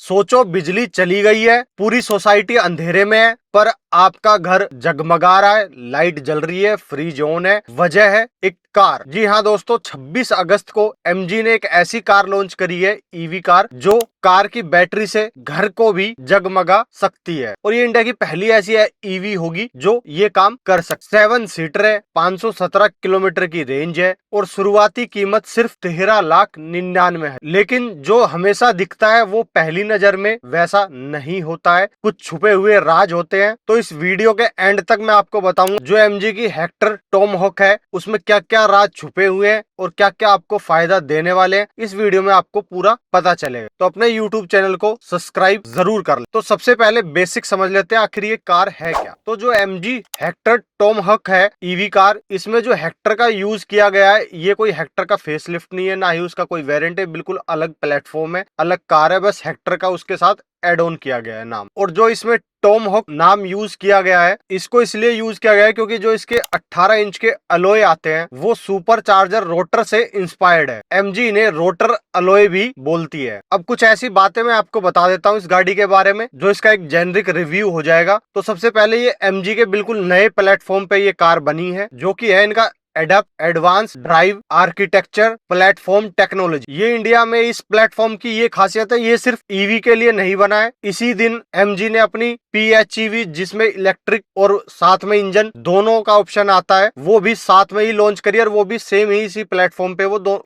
सोचो बिजली चली गई है, पूरी सोसाइटी अंधेरे में है, पर आपका घर जगमगा रहा है, लाइट जल रही है, फ्री जोन है। वजह है एक कार। जी हाँ दोस्तों, 26 अगस्त को एमजी ने एक ऐसी कार लॉन्च करी है, ईवी कार, जो कार की बैटरी से घर को भी जगमगा सकती है। और ये इंडिया की पहली ऐसी ईवी होगी जो ये काम कर सकती। 7 सीटर है, 517 किलोमीटर की रेंज है और शुरुआती कीमत सिर्फ 13,99,000 है। लेकिन जो हमेशा दिखता है वो पहली नजर में वैसा नहीं होता है, कुछ छुपे हुए राज होते हैं। तो इस वीडियो के एंड तक मैं आपको बताऊंगा जो एमजी की हेक्टर टॉमहॉक है उसमें क्या क्या राज छुपे हुए हैं और क्या क्या आपको फायदा देने वाले हैं। इस वीडियो में आपको पूरा पता चलेगा, तो अपने यूट्यूब चैनल को सब्सक्राइब जरूर कर ले। तो सबसे पहले बेसिक समझ लेते हैं आखिर ये कार है क्या। तो जो एमजी हेक्टर टॉमहॉक है ईवी कार, इसमें जो हेक्टर का यूज किया गया है, ये कोई हेक्टर का फेसलिफ्ट नहीं है, ना ही उसका कोई वेरिएंट है, बिल्कुल अलग प्लेटफॉर्म है, अलग कार है, बस हेक्टर का उसके साथ एड ऑन किया गया है नाम। और जो इसमें टॉमहॉक नाम यूज किया गया है, इसको इसलिए यूज किया गया है क्योंकि जो इसके 18 इंच के अलॉय आते हैं वो सुपर चार्जर रोटर से इंस्पायर्ड है। एमजी इन्हें रोटर अलॉय भी बोलती है। अब कुछ ऐसी बातें मैं आपको बता देता हूँ इस गाड़ी के बारे में, जो इसका एक जेनरिक रिव्यू हो जाएगा। तो सबसे पहले ये एमजी के बिल्कुल नए प्लेटफॉर्म पे ये कार बनी है, जो कि है इनका adapt advance drive architecture platform technology. ये इंडिया में इस प्लेटफॉर्म की ये खासियत है, ये सिर्फ ईवी के लिए नहीं बना है। इसी दिन एमजी ने अपनी PHEV, जिसमें इलेक्ट्रिक और साथ में इंजन दोनों का ऑप्शन आता है, वो भी साथ में ही लॉन्च करी और वो भी सेम ही इसी प्लेटफॉर्म पे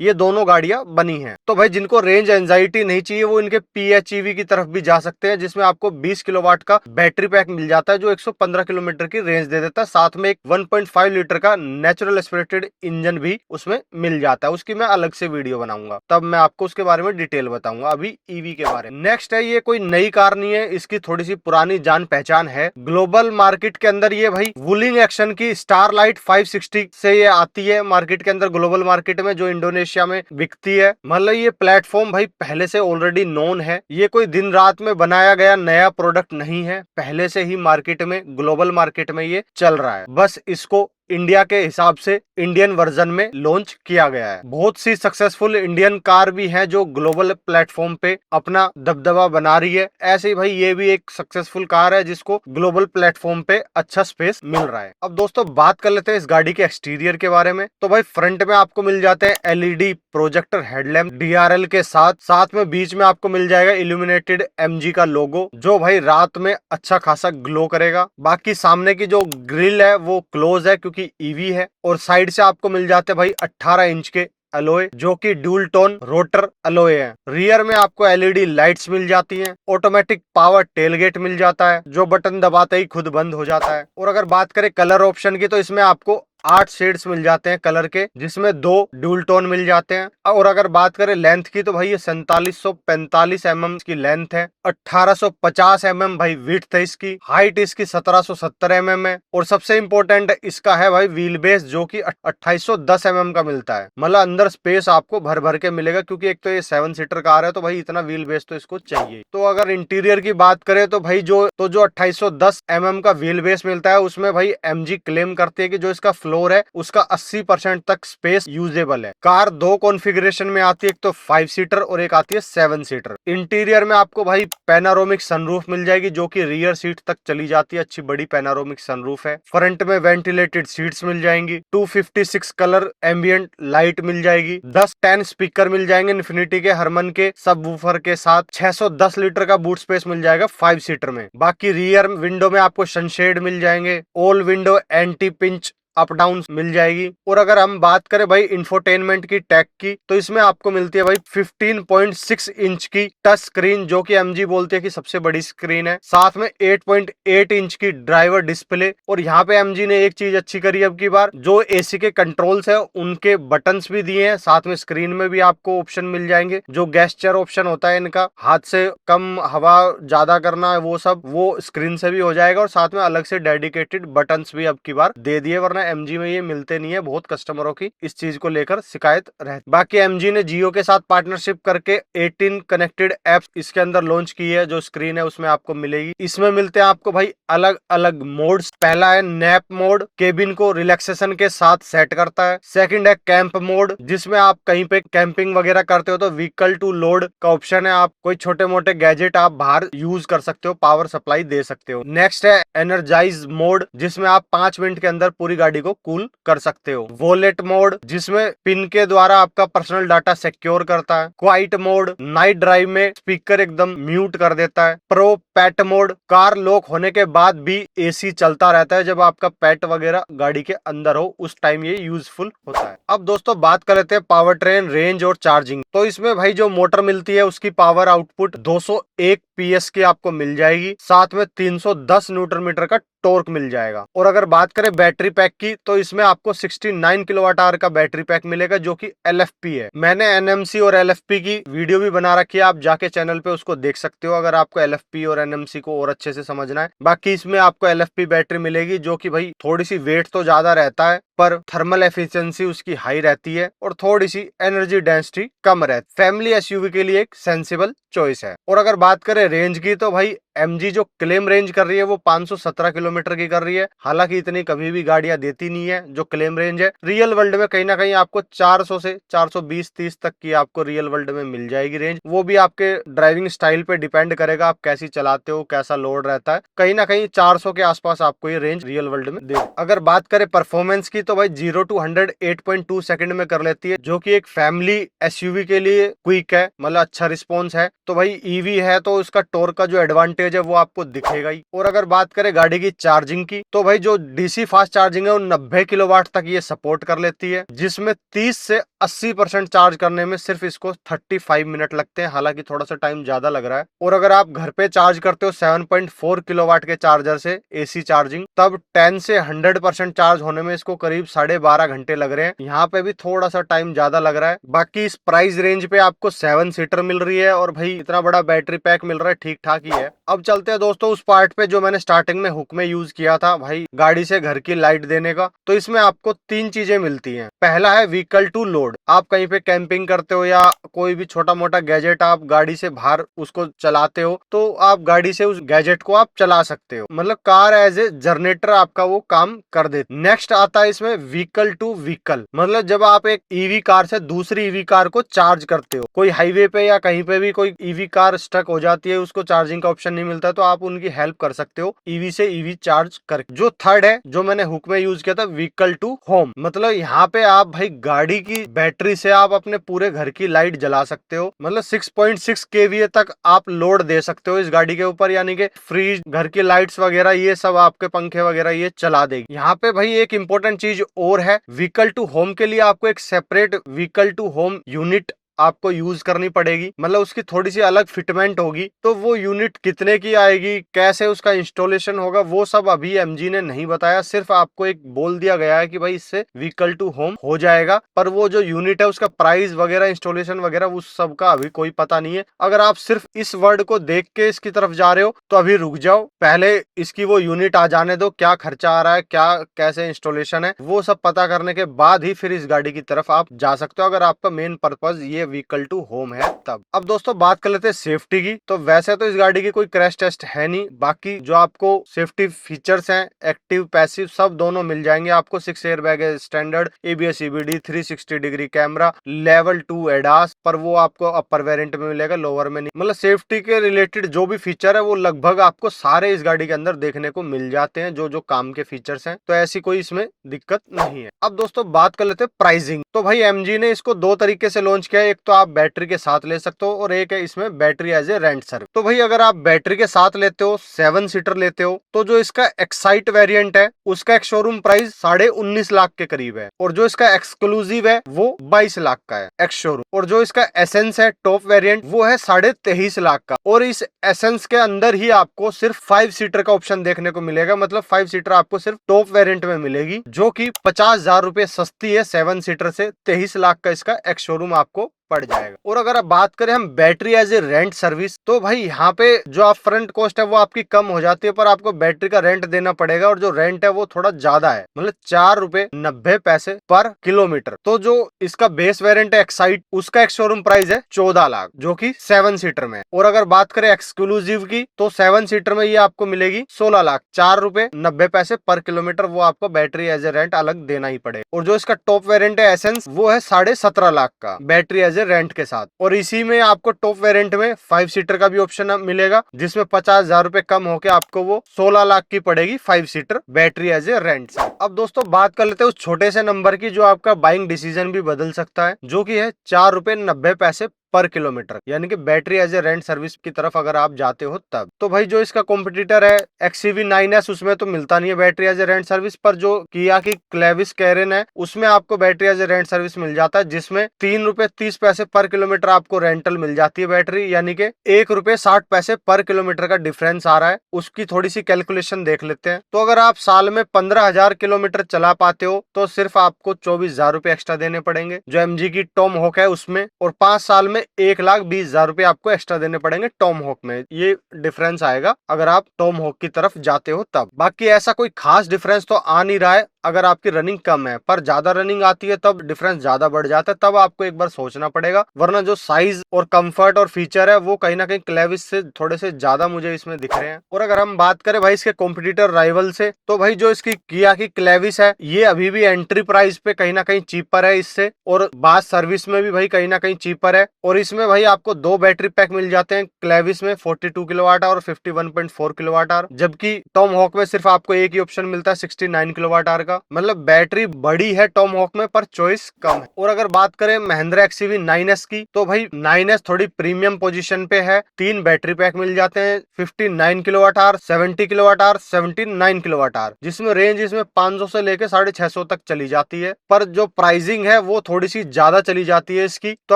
ये दोनों गाड़ियां बनी हैं। तो भाई जिनको रेंज एंजाइटी नहीं चाहिए वो इनके PHEV की तरफ भी जा सकते हैं, जिसमें आपको 20 किलोवाट का बैटरी पैक मिल जाता है जो 115 किलोमीटर की रेंज दे देता है। साथ में एक 1.5 लीटर का नेचुरल एस्पिरेटेड इंजन भी उसमें मिल जाता है। उसकी मैं अलग से वीडियो बनाऊंगा, तब मैं आपको उसके बारे में डिटेल बताऊंगा। अभी ईवी के बारे में नेक्स्ट है, ये कोई नई कार नहीं है, इसकी थोड़ी सी पुरानी जान पहचान है। ग्लोबल मार्केट के अंदर ये भाई वुलिंग एक्शन की स्टारलाइट 560 से ये आती है मार्केट के अंदर, ग्लोबल मार्केट में, जो इंडोनेशिया में बिकती है। मतलब ये प्लेटफॉर्म भाई पहले से ऑलरेडी नोन है, ये कोई दिन रात में बनाया गया नया प्रोडक्ट नहीं है, पहले से ही मार्केट में, ग्लोबल मार्केट में ये चल रहा है। बस इसको इंडिया के हिसाब से इंडियन वर्जन में लॉन्च किया गया है। बहुत सी सक्सेसफुल इंडियन कार भी हैं जो ग्लोबल प्लेटफॉर्म पे अपना दबदबा बना रही है। ऐसे ही भाई ये भी एक सक्सेसफुल कार है जिसको ग्लोबल प्लेटफॉर्म पे अच्छा स्पेस मिल रहा है। अब दोस्तों बात कर लेते हैं इस गाड़ी के एक्सटीरियर के बारे में। तो भाई फ्रंट में आपको मिल जाते हैं LED प्रोजेक्टर हेडलैम्प DRL के साथ में बीच में आपको मिल जाएगा इल्यूमिनेटेड एमजी का लोगो, जो भाई रात में अच्छा खासा ग्लो करेगा। बाकी सामने की जो ग्रिल है वो क्लोज है क्योंकि ईवी है। और साइड से आपको मिल जाते हैं भाई 18 इंच के अलॉय, जो कि ड्यूल टोन रोटर अलॉय है। रियर में आपको LED लाइट्स मिल जाती हैं, ऑटोमेटिक पावर टेलगेट मिल जाता है जो बटन दबाते ही खुद बंद हो जाता है। और अगर बात करें कलर ऑप्शन की, तो इसमें आपको 8 शेड्स मिल जाते हैं कलर के, जिसमें 2 ड्यूल टोन मिल जाते हैं। और अगर बात करें लेंथ की, तो भाई ये 4745 mm की लेंथ है, 1850 mm भाई विड्थ है इसकी, हाइट इसकी 1770 mm है। और सबसे इंपॉर्टेंट इसका है भाई व्हील बेस, जो कि 2810 mm का मिलता है। मतलब अंदर स्पेस आपको भर भर के मिलेगा, क्योंकि एक तो ये 7 सीटर कार है, तो भाई इतना व्हील बेस तो इसको चाहिए। तो अगर इंटीरियर की बात करें तो भाई जो 2810 mm का व्हील बेस मिलता है, उसमें भाई एमजी क्लेम करती है कि जो इसका फ्लोर है उसका 80% तक स्पेस यूजेबल है। कार 2 कॉन्फ़िगरेशन में आती है, एक तो 5 सीटर और एक आती है 7 सीटर। इंटीरियर में आपको भाई पैनारोमिक सनरूफ मिल जाएगी, जो कि रियर सीट तक चली जाती है, अच्छी बड़ी पैनारोमिक सनरूफ है। फ्रंट में वेंटिलेटेड सीट्स मिल जाएंगी, 256 कलर एम्बियंट लाइट मिल जाएगी, 10 स्पीकर मिल जाएंगे इन्फिनिटी के हरमन के सबवूफर के साथ, 610 लीटर का बूट स्पेस मिल जाएगा 5 सीटर में। बाकी रियर विंडो में आपको सनशेड मिल जाएंगे, all window anti pinch up down मिल जाएगी। और अगर हम बात करें भाई इंफोटेनमेंट की टैक की, तो इसमें आपको मिलती है भाई 15.6 इंच की टच स्क्रीन, जो कि एमजी बोलती है कि सबसे बड़ी स्क्रीन है। साथ में 8.8 इंच की ड्राइवर डिस्प्ले। और यहाँ पे एमजी ने एक चीज अच्छी करी अब की बार, जो एसी के कंट्रोल्स है उनके बटन्स भी दिए हैं, साथ में स्क्रीन में भी आपको ऑप्शन मिल जाएंगे। जो गेस्चर ऑप्शन होता है इनका, हाथ से कम हवा ज्यादा करना है, वो सब वो स्क्रीन से भी हो जाएगा। और साथ में अलग से डेडिकेटेड बटन्स भी अब की बार दे दिए, वरना MG में ये मिलते नहीं है, बहुत कस्टमरों की इस चीज को लेकर शिकायत रहती। बाकी MG ने जियो के साथ पार्टनरशिप करके 18 कनेक्टेड एप्स इसके अंदर लॉन्च की है, जो स्क्रीन है उसमें आपको मिलेगी। इसमें मिलते हैं आपको भाई अलग अलग मोड्स। पहला है नैप मोड, केबिन को रिलैक्सेशन के साथ सेट करता है। सेकंड है कैंप मोड, जिसमें आप कहीं पे कैंपिंग वगैरह करते हो तो व्हीकल टू लोड का ऑप्शन है, आप कोई छोटे मोटे गैजेट आप बाहर यूज कर सकते हो, पावर सप्लाई दे सकते हो। नेक्स्ट है एनर्जाइज मोड, जिसमें आप 5 मिनट के अंदर पूरी गाड़ी को कूल कर सकते हो। वॉलेट मोड, जिसमें पिन के द्वारा आपका पर्सनल डाटा सिक्योर करता है। क्वाइट मोड, नाइट ड्राइव में स्पीकर एकदम म्यूट कर देता है। प्रो पेट मोड, कार लॉक होने के बाद भी AC चलता रहता है, जब आपका पेट वगैरह गाड़ी के अंदर हो उस टाइम ये यूजफुल होता है। अब दोस्तों बात कर लेते हैं पावर ट्रेन, रेंज और चार्जिंग। तो इसमें भाई जो मोटर मिलती है उसकी पावर आउटपुट 201 PS की आपको मिल जाएगी, साथ में 310 न्यूटन मीटर का टॉर्क मिल जाएगा। और अगर बात करें बैटरी पैक की, तो इसमें आपको 69 किलोवाट आवर का बैटरी पैक मिलेगा, जो कि LFP है। मैंने NMC और LFP की वीडियो भी बना रखी है, आप जाके चैनल पे उसको देख सकते हो अगर आपको LFP और NMC को और अच्छे से समझना है। बाकी इसमें आपको LFP बैटरी मिलेगी, जो कि भाई थोड़ी सी वेट तो ज्यादा रहता है, पर थर्मल एफिशिएंसी उसकी हाई रहती है और थोड़ी सी एनर्जी डेंसिटी कम रहती है। फैमिली SUV के लिए एक सेंसिबल चॉइस है। और अगर बात करें रेंज की, तो भाई MG जो क्लेम रेंज कर रही है वो 517 किलोमीटर की कर रही है। हालांकि इतनी कभी भी गाड़ियां देती नहीं है जो क्लेम रेंज है। रियल वर्ल्ड में कहीं ना कहीं आपको 400 से 420-30 तक की आपको रियल वर्ल्ड में मिल जाएगी रेंज। वो भी आपके ड्राइविंग स्टाइल पे डिपेंड करेगा, आप कैसी चलाते हो, कैसा लोड रहता है। कहीं ना कहीं 400 के आसपास आपको ये रेंज रियल वर्ल्ड में दे। अगर बात करें परफॉर्मेंस की, तो भाई 0 to 100 8.2 सेकंड में कर लेती है, जो कि एक फैमिली SUV के लिए क्विक है, मतलब अच्छा रिस्पॉन्स है। तो भाई EV है तो उसका टॉर्क का जो एडवांटेज है वो आपको दिखेगा ही। और अगर बात करें गाड़ी की चार्जिंग की, तो भाई जो DC फास्ट चार्जिंग है वो 90 किलोवाट तक ये सपोर्ट कर लेती है, जिसमें 30 से 80% चार्ज करने में सिर्फ इसको 35 मिनट लगते हैं। हालांकि थोड़ा सा टाइम ज्यादा लग रहा है। और अगर आप घर पे चार्ज करते हो 7.4 किलोवाट के चार्जर से AC चार्जिंग, तब 10 से 100% चार्ज होने में इसको करीब 12.5 घंटे लग रहे हैं। यहाँ पे भी थोड़ा सा टाइम ज्यादा लग रहा है। बाकी इस प्राइस रेंज पे आपको 7 सीटर मिल रही है और भाई इतना बड़ा बैटरी पैक मिल रहा है, ठीक ठाक ही है। अब चलते हैं दोस्तों उस पार्ट पे जो मैंने स्टार्टिंग में हुक में यूज किया था, भाई गाड़ी से घर की लाइट देने का। तो इसमें आपको 3 चीजें मिलती हैं। पहला है व्हीकल टू लोड, आप कहीं पे कैंपिंग करते हो या कोई भी छोटा मोटा गैजेट आप गाड़ी से बाहर उसको चलाते हो, तो आप गाड़ी से उस गैजेट को आप चला सकते हो, मतलब कार एज ए जनरेटर आपका वो काम कर देती। नेक्स्ट आता है इसमें व्हीकल टू व्हीकल, मतलब जब आप एक EV कार से दूसरी EV कार को चार्ज करते हो, कोई हाईवे पे या कहीं पे भी कोई EV कार स्टक हो जाती है, उसको चार्जिंग का ऑप्शन नहीं मिलता, तो आप उनकी हेल्प कर सकते हो EV से EV चार्ज करके। जो थर्ड है जो मैंने हुक में यूज किया था, व्हीकल टू होम, मतलब यहाँ पे आप भाई गाड़ी की बैटरी से आप अपने पूरे घर की लाइट जला सकते हो, मतलब 6.6 kVA तक आप लोड दे सकते हो इस गाड़ी के ऊपर, यानी कि फ्रिज, घर की लाइट्स वगैरह ये सब, आपके पंखे वगैरह ये चला देगी। यहाँ पे भाई एक इंपॉर्टेंट चीज और है, व्हीकल टू होम के लिए आपको एक separate vehicle to home unit आपको यूज करनी पड़ेगी, मतलब उसकी थोड़ी सी अलग फिटमेंट होगी। तो वो यूनिट कितने की आएगी, कैसे उसका इंस्टॉलेशन होगा, वो सब अभी MG ने नहीं बताया। सिर्फ आपको एक बोल दिया गया है कि भाई इससे व्हीकल टू होम हो जाएगा, पर वो जो यूनिट है उसका प्राइस वगैरह, इंस्टॉलेशन वगैरह, उस सब का अभी कोई पता नहीं है। अगर आप सिर्फ इस वर्ड को देख के इसकी तरफ जा रहे हो तो अभी रुक जाओ, पहले इसकी वो यूनिट आ जाने दो, क्या खर्चा आ रहा है, क्या कैसे इंस्टॉलेशन है, वो सब पता करने के बाद ही फिर इस गाड़ी की तरफ आप जा सकते हो, अगर आपका मेन पर्पज ये व्हीकल टू होम है तब। अब दोस्तों बात कर लेते हैं सेफ्टी की। तो वैसे तो इस गाड़ी की कोई क्रैश टेस्ट है नहीं, बाकी जो आपको सेफ्टी फीचर्स हैं, एक्टिव पैसिव सब दोनों मिल जाएंगे आपको। 6 एयरबैग है standard, ABS EBD, 360 degree camera, level 2 ADAS, पर वो आपको अपर वेरिएंट में मिलेगा, लोअर में नहीं। मतलब सेफ्टी के रिलेटेड जो भी फीचर है वो लगभग आपको सारे इस गाड़ी के अंदर देखने को मिल जाते हैं, जो जो काम के फीचर्स हैं, तो ऐसी कोई इसमें दिक्कत नहीं है। अब दोस्तों बात कर लेते हैं प्राइसिंग। तो भाई MG ने इसको 2 तरीके से लॉन्च किया है, एक तो आप बैटरी के साथ ले सकते हो और एक है इसमें battery as a rent service. तो भाई अगर आप बैटरी के साथ लेते हो, 7 सीटर लेते हो, तो जो इसका एक्साइट वेरिएंट है उसका एक शोरूम प्राइस 19.5 लाख के करीब है, और जो इसका एक्सक्लूसिव है वो 22 लाख का है एक्स शोरूम, और जो इसका एसेंस है टॉप वेरिएंट वो है 23.5 लाख का। और इस एसेंस के अंदर ही आपको सिर्फ 5 सीटर का ऑप्शन देखने को मिलेगा, मतलब 5 सीटर आपको सिर्फ टॉप वेरिएंट में मिलेगी, जो कि 50,000 रुपए सस्ती है 7 सीटर से। 23 लाख का इसका एक्स शोरूम आपको पड़ जाएगा। और अगर आप बात करें हम battery as a rent service, तो भाई यहाँ पे जो आप फ्रंट कॉस्ट है वो आपकी कम हो जाती है, पर आपको बैटरी का रेंट देना पड़ेगा, और जो रेंट है वो थोड़ा ज्यादा है, मतलब 4 रुपए 90 पैसे पर किलोमीटर। तो जो इसका बेस वेरिएंट है एक्साइट, उसका एक शोरूम प्राइस है 14 लाख, जो कि 7 सीटर में। और अगर बात करें एक्सक्लूसिव की, तो 7 सीटर में ये आपको मिलेगी 16 लाख, 4 रुपए 90 पैसे पर किलोमीटर वो आपको बैटरी एज ए रेंट अलग देना ही पड़ेगा। और जो इसका टॉप वेरिएंट है एसेंस, वो है 17.5 लाख का बैटरी एज ए रेंट के साथ। और इसी में आपको टॉप वेरिएंट में 5 सीटर का भी ऑप्शन मिलेगा, जिसमें 50,000 रुपए कम होकर आपको वो 16 लाख की पड़ेगी 5 seater battery as a rent से। अब दोस्तों बात कर लेते हैं उस छोटे से नंबर की जो आपका बाइंग डिसीजन भी बदल सकता है, जो कि है 4 रुपए 90 पैसे पर किलोमीटर, यानी कि battery as a rent service की तरफ अगर आप जाते हो तब। तो भाई जो इसका कॉम्पिटिटर है XCV 9S, उसमें तो मिलता नहीं है battery as a rent service, पर जो किया की क्लेविस कैरेन है उसमें आपको battery as a rent service मिल जाता है, जिसमें 3 रुपए 30 पैसे पर किलोमीटर आपको रेंटल मिल जाती है बैटरी, यानी कि 1 रुपए 60 पैसे पर किलोमीटर का डिफरेंस आ रहा है। उसकी थोड़ी सी कैलकुलेशन देख लेते हैं। तो अगर आप साल में 15,000 किलोमीटर चला पाते हो तो सिर्फ आपको 24,000 रुपए एक्स्ट्रा देने पड़ेंगे जो MG की टॉम हॉक है उसमें, और 5 साल में 1,20,000 रुपए आपको एक्स्ट्रा देने पड़ेंगे टॉम हॉक में। ये डिफरेंस आएगा अगर आप टॉम हॉक की तरफ जाते हो तब। बाकी ऐसा कोई खास डिफरेंस तो आ नहीं रहा है अगर आपकी रनिंग कम है, पर ज्यादा रनिंग आती है तब डिफरेंस ज्यादा बढ़ जाता है, तब आपको एक बार सोचना पड़ेगा। वरना जो साइज और कंफर्ट और फीचर है वो कहीं ना कहीं क्लेविस से थोड़े से ज्यादा मुझे इसमें दिख रहे हैं। और अगर हम बात करें भाई इसके कॉम्पिटिटर राइवल से, तो भाई जो इसकी किया की क्लेविस है ये अभी भी एंट्री प्राइस पे कहीं ना कहीं चीपर है इससे, और बात सर्विस में भी भाई कहीं ना कहीं चीपर है। और इसमें भाई आपको 2 बैटरी पैक मिल जाते हैं क्लेविस में, 42 किलोवाट और 51.4 किलोवाट आवर, जबकि टॉम हॉक में सिर्फ आपको एक ही ऑप्शन मिलता है 69 किलोवाट आवर का। मतलब बैटरी बड़ी है टॉम हॉक में, पर चॉइस कम है। और अगर बात करें महिंद्रा XCV 9S की, तो भाई 9S थोड़ी प्रीमियम पोजीशन पे है। 3 बैटरी पैक मिल जाते हैं 59 kilowatt hour, 70 kilowatt hour, 79 kilowatt hour, जिसमें रेंज इसमें 500 से लेके 650 तक चली जाती है। पर जो प्राइसिंग है वो थोड़ी सी ज्यादा चली जाती है इसकी। तो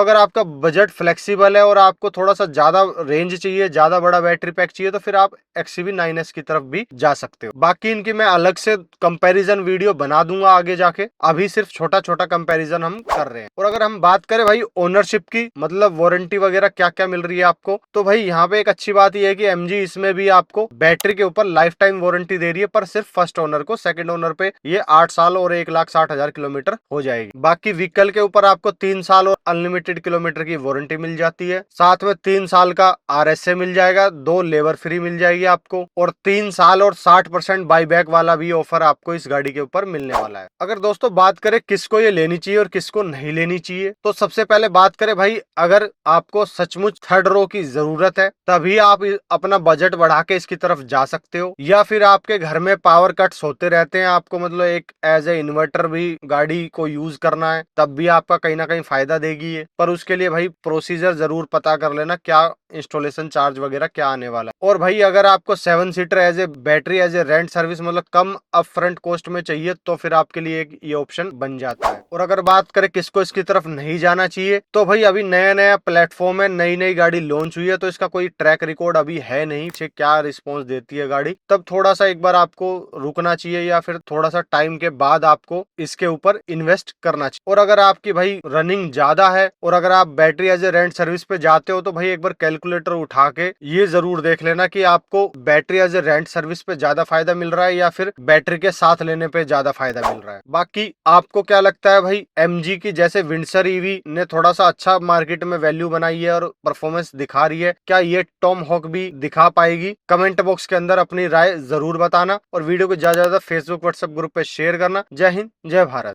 अगर आपका बजट फ्लेक्सिबल है और आपको थोड़ा सा ज्यादा रेंज चाहिए, ज्यादा बड़ा बैटरी पैक चाहिए, तो फिर आप XCV 9S की तरफ भी जा सकते हो। बाकी इनकी मैं अलग से कंपैरिजन वीडियो बना दूंगा आगे जाके, अभी सिर्फ छोटा छोटा कंपैरिजन हम कर रहे हैं। और अगर हम बात करें भाई ओनरशिप की, मतलब वारंटी वगैरह क्या क्या मिल रही है आपको, तो भाई यहाँ पे एक अच्छी बात यह है कि MG इसमें भी आपको बैटरी के ऊपर लाइफ टाइम वारंटी दे रही है, पर सिर्फ फर्स्ट ओनर को। सेकंड ओनर पे ये 8 साल और 1,60,000 किलोमीटर हो जाएगी। बाकी व्हीकल के ऊपर आपको 3 साल और अनलिमिटेड किलोमीटर की वारंटी मिल जाती है। साथ में 3 साल का RSA मिल जाएगा, 2 लेबर फ्री मिल जाएगी आपको, और 3 साल और 60% बाईबैक वाला भी ऑफर आपको इस गाड़ी के ऊपर मिलने वाला है। अगर दोस्तों बात करें किसको ये लेनी चाहिए और किसको नहीं लेनी चाहिए, तो सबसे पहले बात करें भाई, अगर आपको सचमुच थर्ड रो की जरूरत है तभी आप अपना बजट बढ़ा के इसकी तरफ जा सकते हो, या फिर आपके घर में पावर कट्स होते रहते हैं, आपको मतलब एक एज ए इन्वर्टर भी गाड़ी को यूज करना है, तब भी आपका कहीं ना कहीं फायदा देगी ये। पर उसके लिए भाई प्रोसीजर जरूर पता कर लेना, क्या इंस्टॉलेशन चार्ज वगैरह क्या आने वाला है। और भाई अगर आपको 7 seater as a battery as a rent service मतलब कम अपफ्रंट कॉस्ट में चाहिए, तो फिर आपके लिए एक ये ऑप्शन बन जाता है। और अगर बात करें किसको इसकी तरफ नहीं जाना चाहिए, तो भाई अभी नया नया प्लेटफॉर्म है, नई नई गाड़ी लॉन्च हुई है, तो इसका कोई ट्रैक रिकॉर्ड अभी है नहीं क्या रिस्पॉन्स देती है गाड़ी, तब थोड़ा सा एक बार आपको रुकना चाहिए, या फिर थोड़ा सा टाइम के बाद आपको इसके ऊपर इन्वेस्ट करना चाहिए। और अगर आपकी भाई रनिंग ज्यादा है और अगर आप battery as a rent service पे जाते हो, तो भाई एक बार कैलकुलेटर उठा के ये जरूर देख लेना कि आपको battery as a rent service पे ज्यादा फायदा मिल रहा है या फिर बैटरी के साथ लेने पे ज्यादा फायदा मिल रहा है। बाकी आपको क्या लगता है भाई, MG की जैसे विंडसर EV ने थोड़ा सा अच्छा मार्केट में वैल्यू बनाई है और परफॉर्मेंस दिखा रही है, क्या ये टॉम हॉक भी दिखा पाएगी? कमेंट बॉक्स के अंदर अपनी राय जरूर बताना, और वीडियो को ज्यादा से ज्यादा फेसबुक व्हाट्सएप ग्रुप पे शेयर करना। जय हिंद, जय भारत।